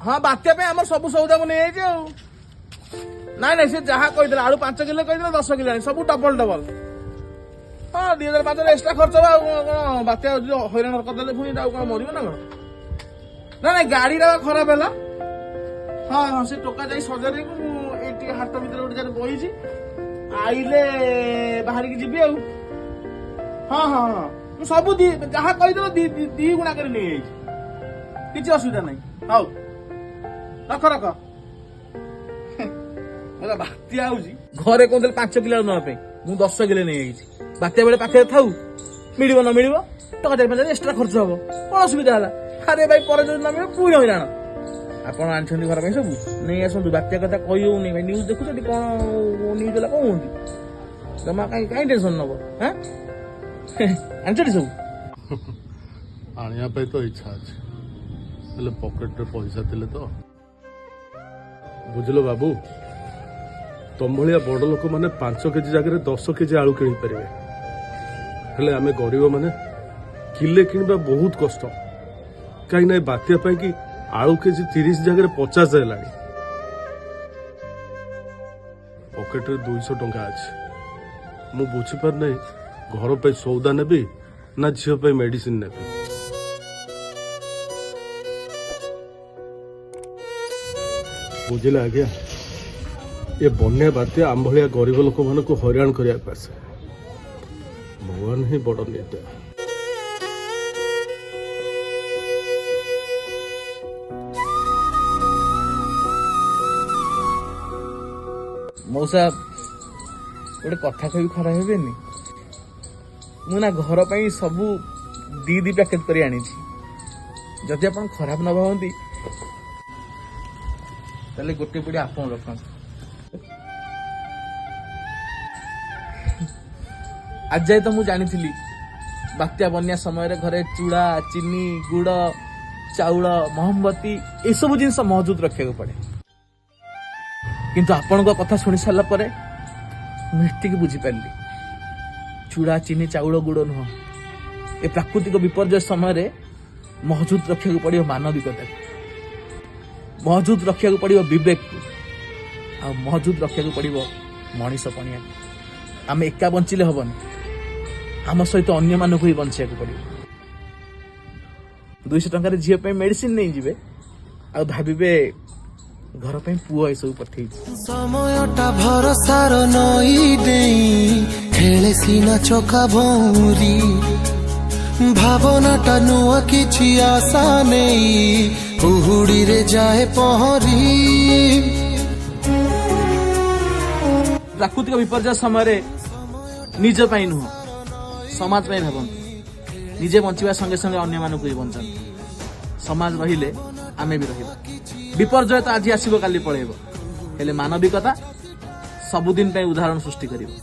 हाँ बात्या पे आम सब सौदा को नहीं नाई नाई से जहाँ कही आलू 5 किलो कही 10 किलो सब डबल डबल हाँ 2005 एक्सट्रा खर्च कौन बात्या हईराण करदे पुणी कौन मर ना कौन ना गाड़ी खराब है हाँ हाँ से टोका जाई सजारे ये हाट भर गोटे जगह बही आइले बाहर की जीवी हाँ हाँ हाँ सब जहाँ कहीदेव दी गुणा कर किसी असुविधा नहीं हौ रख रख बात्या घरे कहते 5 किलो नापे मुझे 10 किलो नहीं बात्या बेले पाखे था मिल न मिल टका 4-5 एक्सट्रा खर्च हम कौन असुविधा है अरे भाई पर जो मिले पुणी हईराण आपड़ आनी घर सब नहीं आसतु बात्या कथा कही होनी भाई न्यूज देखुं कौन न्यूज वाला कौन होती जमा कहीं कहीं टेंशन नब हाँ आनी सब आने तो इच्छा अच्छे पकेट रे पैसा थे तो बुझल बाबू तुम भाया बड़ लोक मैंने 5 केजी जगह 10 केजी आलू किणी पारे हेले आमे गरीब मैंने किले किणवा बहुत कष्ट कहीं ना बात्या कि आलू केजी 30 जगह 50 है पकेट रे 200 टंका अच्छे मु बुझीपार नहीं घर पे सौदा नेबी ना झील पे मेडिसिन नेबी बुझे आज्ञा ये बन्या बात्या आम भाया गरीब लोक मान को हईराण करने भगवान ही बड़ निर्दय मौसा गोटे कथा कही खराब हेनी मुना घर पर सबू दी पैकेट कर जदि आप खराब न भावती ताले गोटे पीढ़ी आप रख आज जाए तो मुझे जानी बात्या बन्या समय घरे चूड़ा चीनी गुड़ चाउल मोहम्बती ये सब जिन मौजूद रखा पड़े किंतु आपण कथा शुणी सारा पर मुझे बुझीपारि चूड़ा चीनी चाउल गुड़ नुह ए प्राकृतिक विपर्य समय मौजूद रखा पड़ो मानविकता मौजूद रखा पड़ो विवेक आ मौजूद रखा पड़ो मनीष पणिया आम एका बंचिले हबन आम सहित अन्य मानक ही बंचा पड़ो 200 टंकार झील पे मेडिसिन नहीं जीवे आ भाविबे घर पे पुआ ये सब पठे समयटा भरसार नई देई खेले सीना चोका भौरी भावनाटा नुआ किछि आशा नहीं उहुड़ी रे जाए पहरी प्राकृतिक विपर्य समय निज पाई नुह समाज पाई भावन निजे बंचा संगे संगे अन्य मानक भी बंचन समाज रहिले आमे भी रहिबा विपर्य तो आज आसब काली पलैब हेले मानविकता सबुदिन उदाहरण सृष्टि करिबो।